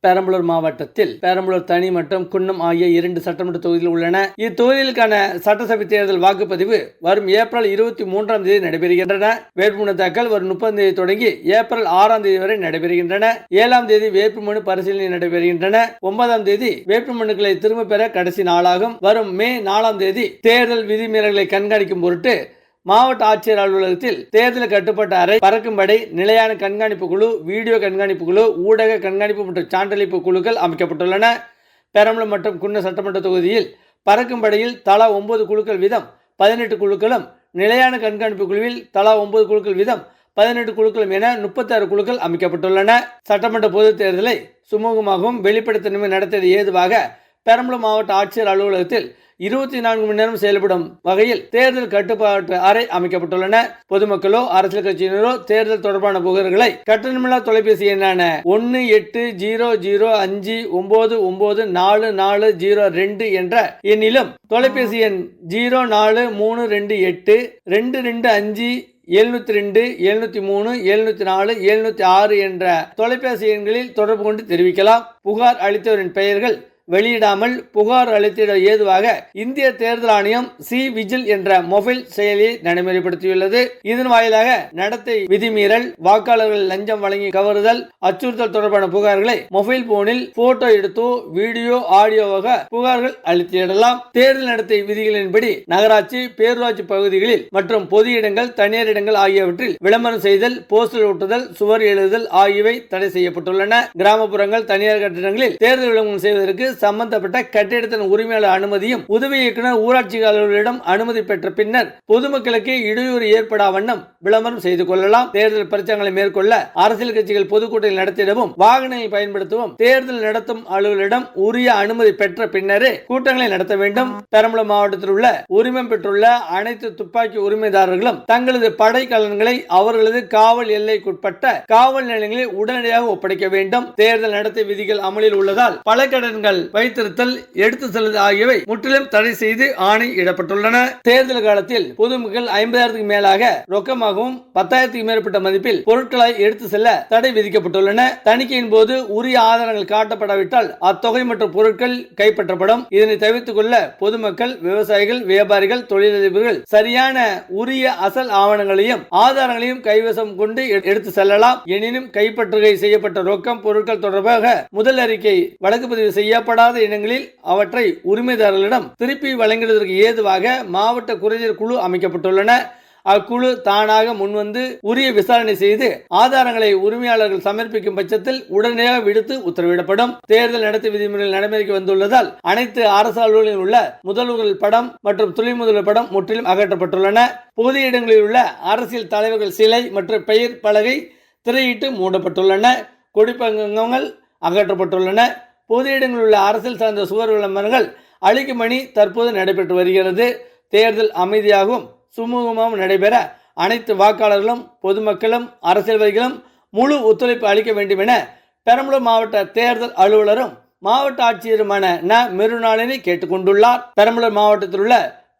பெரம்பலூர் மாவட்டத்தில் பெரம்பலூர் தனி மற்றும் குன்னம் ஆகிய 2 சட்டமன்ற தொகுதிகள் உள்ளன. இத்தொகுதிகளுக்கான சட்டசபை தேர்தல் வாக்குப்பதிவு வரும் ஏப்ரல் 23ஆம் தேதி நடைபெறுகின்றன. வேட்புமனு தாக்கல் வரும் 30ஆம் தேதி தொடங்கி ஏப்ரல் 6ஆம் தேதி வரை நடைபெறுகின்றன. 7ஆம் தேதி வேட்புமனு பரிசீலனை நடைபெறுகின்றன. 9ஆம் தேதி வேட்புமனுக்களை திரும்ப பெற கடைசி நாளாகும். வரும் மே 4ஆம் தேதி தேர்தல் விதிமீறல்களை கண்காணிக்கும் பொருட்டு மாவட்ட ஆட்சியர் அலுவலகத்தில் தேர்தல் கட்டுப்பாட்டு அறை, பறக்கும் படை, நிலையான கண்காணிப்பு குழு, வீடியோ கண்காணிப்பு குழு, ஊடக கண்காணிப்பு மற்றும் சான்றளிப்பு குழுக்கள் அமைக்கப்பட்டுள்ளன. பெரம்பலூர் மற்றும் குன்னம் சட்டமன்ற தொகுதியில் பறக்கும் படையில் தலா 9 குழுக்கள் வீதம் 18 குழுக்களும், நிலையான கண்காணிப்பு குழுவில் தலா 9 குழுக்கள் வீதம் 18 குழுக்களும் என 36 குழுக்கள் அமைக்கப்பட்டுள்ளன. சட்டமன்ற பொதுத் தேர்தலை சுமூகமாகவும் வெளிப்படைத்தன்மை நடத்தியது ஏதுவாக பெரம்பலூர் மாவட்ட ஆட்சியர் அலுவலகத்தில் 24 மணி நேரம் செயல்படும் வகையில் தேர்தல் கட்டுப்பாட்டு அறை அமைக்கப்பட்டுள்ளன. பொதுமக்களோ அரசியல் கட்சியினரோ தேர்தல் தொடர்பான புகார்களை கட்டணமில்லா தொலைபேசி எண்ணான 1800599442 என்ற எண்ணிலும், தொலைபேசி எண் 04328 225 702 703 704 706 என்ற தொலைபேசி எண்களில் தொடர்பு கொண்டு தெரிவிக்கலாம். புகார் அளித்தவரின் பெயர்கள் வெளியிடாமல் புகார் அளித்திட ஏதுவாக இந்திய தேர்தல் ஆணையம் சி விஜில் என்ற மொபைல் செயலியை நடைமுறைப்படுத்தியுள்ளது. இதன் வாயிலாக நடத்தை விதிமீறல், வாக்காளர்கள் லஞ்சம் வழங்கி கவருதல், அச்சுறுத்தல் தொடர்பான புகார்களை மொபைல் போனில் போட்டோ எடுத்தோ வீடியோ ஆடியோவாக புகார்கள் அளித்திடலாம். தேர்தல் நடத்தை விதிகளின்படி நகராட்சி, பேரூராட்சி பகுதிகளில் மற்றும் பொது இடங்கள், தனியார் இடங்கள் ஆகியவற்றில் விளம்பரம் செய்தல், போஸ்டர் ஒட்டுதல், சுவர் எழுதுதல் ஆகியவை தடை செய்யப்பட்டுள்ளன. கிராமப்புறங்கள், தனியார் கட்டிடங்களில் தேர்தல் விளம்பரம் செய்வதற்கு சம்பந்தப்பட்ட கட்டிடத்தின் உரிமையாளர் அனுமதியும், உதவி இயக்குனர், ஊராட்சி அலுவலரிடம் அனுமதி பெற்ற பின்னர் பொதுமக்களுக்கு இடையூறு ஏற்படா வண்ணம் விளம்பரம் செய்து கொள்ளலாம். தேர்தல் பிரச்சாரங்களை மேற்கொள்ள அரசியல் கட்சிகள் பொதுக்கூட்டங்கள் நடத்திடவும், வாகனங்களை பயன்படுத்தவும் தேர்தல் நடத்தும் அலுவலரிடம் உரிய அனுமதி பெற்ற பின்னரே கூட்டங்களை நடத்த வேண்டும். பெரம்பலூர் மாவட்டத்தில் உள்ள உரிமம் பெற்றுள்ள அனைத்து துப்பாக்கி உரிமைதாரர்களும் தங்களது படை கலன்களை அவர்களது காவல் எல்லைக்குட்பட்ட காவல் நிலையங்களில் உடனடியாக ஒப்படைக்க வேண்டும். தேர்தல் நடத்தை விதிகள் அமலில் உள்ளதால் பல கடன்கள் வைத்திருத்தல், எடுத்து செல்வது ஆகியவை முற்றிலும் தடை செய்து ஆணை இடப்பட்டுள்ளன. தேர்தல் காலத்தில் பொதுமக்கள் 50,000க்கு மேலாக ரொக்கமாகவும் 10,000க்கு மேற்பட்ட மதிப்பில் பொருட்களை எடுத்து செல்ல தடை விதிக்கப்பட்டுள்ளன. தணிக்கையின் போது உரிய ஆதாரங்கள் காட்டப்படாவிட்டால் அத்தொகை மற்றும் பொருட்கள் கைப்பற்றப்படும். இதனை தவிர்த்துக் கொள்ள பொதுமக்கள், விவசாயிகள், வியாபாரிகள், தொழிலதிபர்கள் சரியான உரிய அசல் ஆவணங்களையும் ஆதாரங்களையும் கைவசம் கொண்டு எடுத்து செல்லலாம். எனினும் கைப்பற்றுகை செய்யப்பட்ட ரொக்கம், பொருட்கள் தொடர்பாக முதல் அறிக்கை வழக்கு பதிவு செய்யப்படாத இடங்களில் அவற்றை உரிமைதாரர்களிடம் திருப்பி வழங்குவதற்கு ஏதுவாக மாவட்ட குறைதீர் குழு அமைக்கப்பட்டுள்ளன. அக்குழு தானாக முன்வந்து உரிய விசாரணை செய்து ஆதாரங்களை உரிமையாளர்கள் சமர்ப்பிக்கும் பட்சத்தில் உடனடியாக விடுத்து உத்தரவிடப்படும். தேர்தல் நடத்தை விதிமுறைகள் நடைமுறைக்கு வந்துள்ளதால் அனைத்து அரசு அலுவலகங்களில் உள்ள முதல்வர்கள் படம் மற்றும் துணை முதல்வர் படம் முற்றிலும் அகற்றப்பட்டுள்ளன. பொது இடங்களில் உள்ள அரசியல் தலைவர்கள் சிலை மற்றும் பெயர் பலகை திரையிட்டு மூடப்பட்டுள்ளன. கொடிப்பங்கங்கள் அகற்றப்பட்டுள்ளன. பொது இடங்களில் உள்ள அரசியல் சார்ந்த சுவர் விளம்பரங்கள் அளிக்கும் பணி தற்போது நடைபெற்று வருகிறது. தேர்தல் அமைதியாகவும் சுமூகமாகவும் நடைபெற அனைத்து வாக்காளர்களும், பொதுமக்களும், அரசியல்வாதிகளும் முழு ஒத்துழைப்பு அளிக்க வேண்டும் என பெரம்பலூர் மாவட்ட தேர்தல் அலுவலரும் மாவட்ட ஆட்சியருமான மெருநாளினி கேட்டுக்கொண்டுள்ளார். பெரம்பலூர் மாவட்டத்தில் உள்ள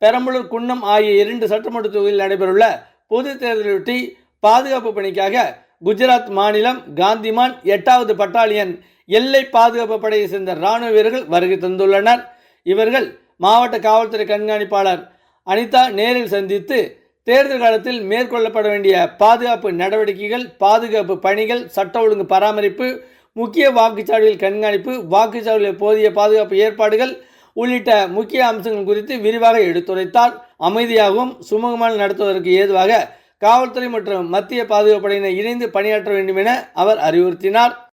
பெரம்பலூர், குன்னம் ஆகிய 2 சட்டமன்ற தொகுதியில் நடைபெறவுள்ள பொது தேர்தலையொட்டி பாதுகாப்பு பணிக்காக குஜராத் மாநிலம் காந்திமான் 8வது பட்டாலியன் எல்லை பாதுகாப்பு படையை சேர்ந்த ராணுவ வீரர்கள் வருகை தந்துள்ளனர். இவர்கள் மாவட்ட காவல்துறை கண்காணிப்பாளர் அனிதா நேரில் சந்தித்து தேர்தல் காலத்தில் மேற்கொள்ளப்பட வேண்டிய பாதுகாப்பு நடவடிக்கைகள், பாதுகாப்பு பணிகள், சட்ட ஒழுங்கு பராமரிப்பு, முக்கிய வாக்குச்சாவடிகள் கண்காணிப்பு, வாக்குச்சாவடிகளில் போதிய பாதுகாப்பு ஏற்பாடுகள் உள்ளிட்ட முக்கிய அம்சங்கள் குறித்து விரிவாக எடுத்துரைத்தார். அமைதியாகவும் சுமூகமாக நடத்துவதற்கு ஏதுவாக காவல்துறை மற்றும் மத்திய பாதுகாப்பு படையினர் இணைந்து பணியாற்ற வேண்டும் என அவர் அறிவுறுத்தினார்.